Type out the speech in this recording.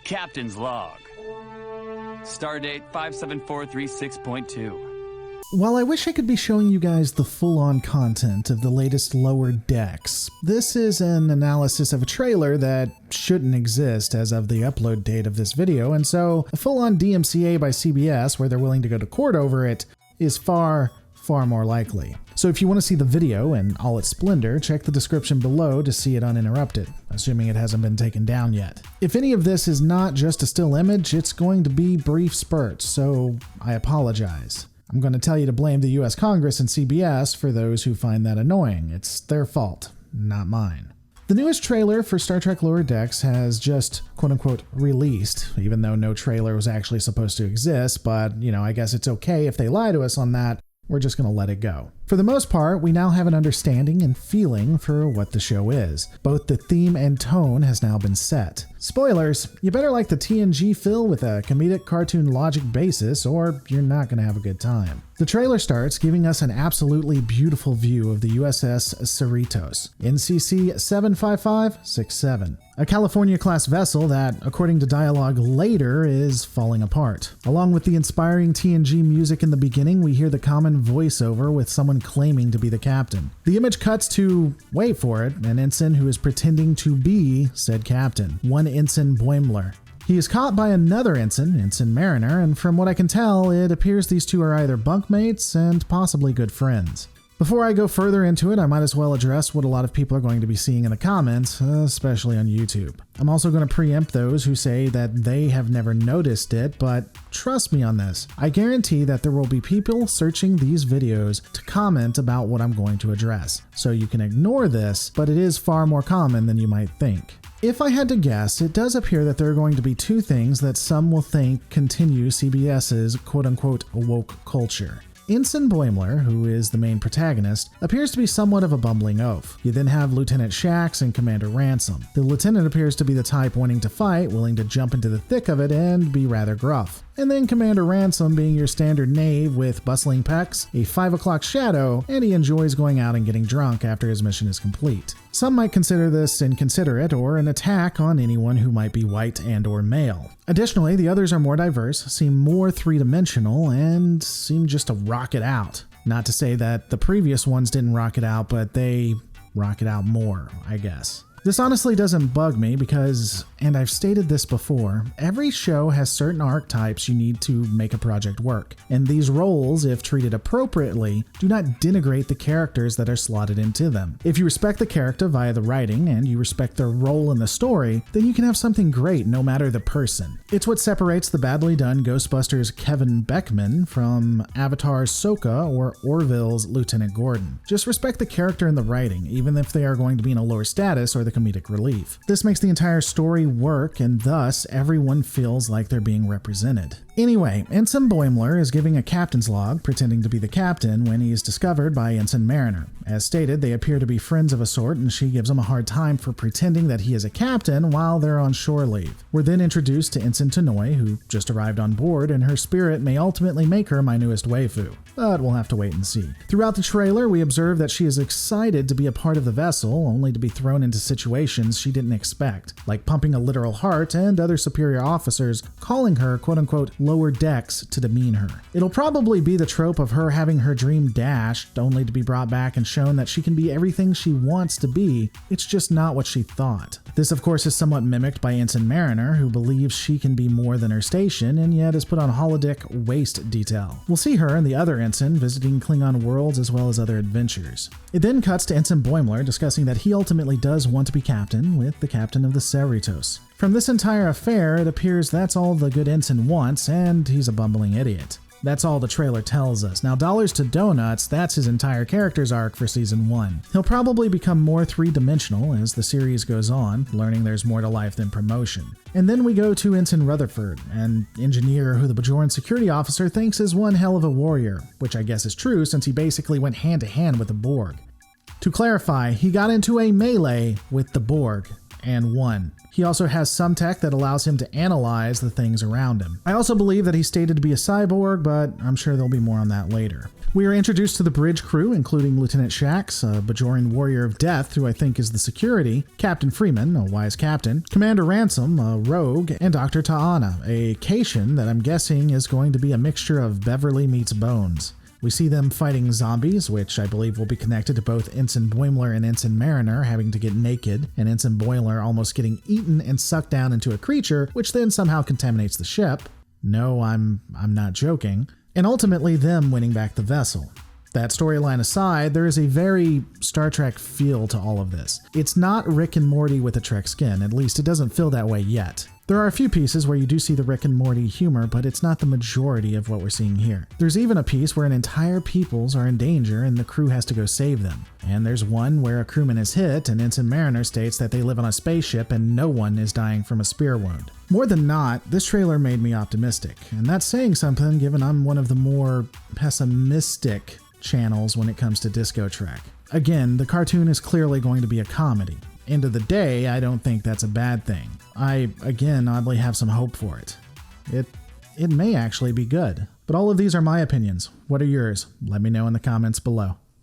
Captain's Log. Stardate 57436.2. While I wish I could be showing you guys the full-on content of the latest Lower Decks, this is an analysis of a trailer that shouldn't exist as of the upload date of this video, and so a full-on DMCA by CBS where they're willing to go to court over it is far more likely. So if you want to see the video in all its splendor, check the description below to see it uninterrupted, assuming it hasn't been taken down yet. If any of this is not just a still image, it's going to be brief spurts, so I apologize. I'm going to tell you to blame the US Congress and CBS for those who find that annoying. It's their fault, not mine. The newest trailer for Star Trek Lower Decks has just quote-unquote released, even though no trailer was actually supposed to exist, but, I guess it's okay if they lie to us on that. We're just going to let it go. For the most part, we now have an understanding and feeling for what the show is. Both the theme and tone has now been set. Spoilers, you better like the TNG fill with a comedic cartoon logic basis, or you're not going to have a good time. The trailer starts giving us an absolutely beautiful view of the USS Cerritos, NCC 75567, a California-class vessel that, according to dialogue later, is falling apart. Along with the inspiring TNG music in the beginning, we hear the common voiceover with someone claiming to be the captain. The image cuts to, wait for it, an ensign who is pretending to be said captain, one Ensign Boimler. He is caught by another ensign, Ensign Mariner, and from what I can tell, it appears these two are either bunkmates and possibly good friends. Before I go further into it, I might as well address what a lot of people are going to be seeing in the comments, especially on YouTube. I'm also going to preempt those who say that they have never noticed it, but trust me on this. I guarantee that there will be people searching these videos to comment about what I'm going to address. So you can ignore this, but it is far more common than you might think. If I had to guess, it does appear that there are going to be two things that some will think continue CBS's quote-unquote woke culture. Ensign Boimler, who is the main protagonist, appears to be somewhat of a bumbling oaf. You then have Lieutenant Shax and Commander Ransom. The lieutenant appears to be the type wanting to fight, willing to jump into the thick of it, and be rather gruff. And then Commander Ransom being your standard knave with bustling pecs, a 5 o'clock shadow, and he enjoys going out and getting drunk after his mission is complete. Some might consider this inconsiderate or an attack on anyone who might be white and or male. Additionally, the others are more diverse, seem more three-dimensional, and seem just to rock it out. Not to say that the previous ones didn't rock it out, but they rock it out more, I guess. This honestly doesn't bug me because, and I've stated this before, every show has certain archetypes you need to make a project work, and these roles, if treated appropriately, do not denigrate the characters that are slotted into them. If you respect the character via the writing and you respect their role in the story, then you can have something great no matter the person. It's what separates the badly done Ghostbusters' Kevin Beckman from Avatar's Sokka or Orville's Lieutenant Gordon. Just respect the character and the writing, even if they are going to be in a lower status or the comedic relief. This makes the entire story work, and thus everyone feels like they're being represented. Anyway, Ensign Boimler is giving a captain's log, pretending to be the captain, when he is discovered by Ensign Mariner. As stated, they appear to be friends of a sort, and she gives him a hard time for pretending that he is a captain while they're on shore leave. We're then introduced to Ensign Tanoi, who just arrived on board, and her spirit may ultimately make her my newest waifu. But we'll have to wait and see. Throughout the trailer, we observe that she is excited to be a part of the vessel, only to be thrown into situations she didn't expect, like pumping a literal heart and other superior officers calling her quote-unquote lower decks to demean her. It'll probably be the trope of her having her dream dashed, only to be brought back and shown that she can be everything she wants to be, it's just not what she thought. This of course is somewhat mimicked by Ensign Mariner, who believes she can be more than her station and yet is put on holodeck waist detail. We'll see her and the other ensign visiting Klingon worlds as well as other adventures. It then cuts to Ensign Boimler discussing that he ultimately does want to be captain with the captain of the Cerritos. From this entire affair, it appears that's all the good ensign wants, and he's a bumbling idiot. That's all the trailer tells us. Now, dollars to donuts, that's his entire character's arc for season 1. He'll probably become more three-dimensional as the series goes on, learning there's more to life than promotion. And then we go to Ensign Rutherford, an engineer who the Bajoran security officer thinks is one hell of a warrior, which I guess is true since he basically went hand-to-hand with the Borg. To clarify, he got into a melee with the Borg and won. He also has some tech that allows him to analyze the things around him. I also believe that he's stated to be a cyborg, but I'm sure there'll be more on that later. We are introduced to the bridge crew, including Lieutenant Shax, a Bajoran warrior of death who I think is the security, Captain Freeman, a wise captain, Commander Ransom, a rogue, and Dr. Ta'ana, a Cation that I'm guessing is going to be a mixture of Beverly meets Bones. We see them fighting zombies, which I believe will be connected to both Ensign Boimler and Ensign Mariner having to get naked, and Ensign Boimler almost getting eaten and sucked down into a creature, which then somehow contaminates the ship. No, I'm not joking. And ultimately them winning back the vessel. That storyline aside, there is a very Star Trek feel to all of this. It's not Rick and Morty with a Trek skin, at least it doesn't feel that way yet. There are a few pieces where you do see the Rick and Morty humor, but it's not the majority of what we're seeing here. There's even a piece where an entire peoples are in danger and the crew has to go save them. And there's one where a crewman is hit and Ensign Mariner states that they live on a spaceship and no one is dying from a spear wound. More than not, this trailer made me optimistic, and that's saying something given I'm one of the more pessimistic channels when it comes to Disco Trek. Again, the cartoon is clearly going to be a comedy. End of the day, I don't think that's a bad thing. I, again, oddly have some hope for it. It may actually be good. But all of these are my opinions. What are yours? Let me know in the comments below.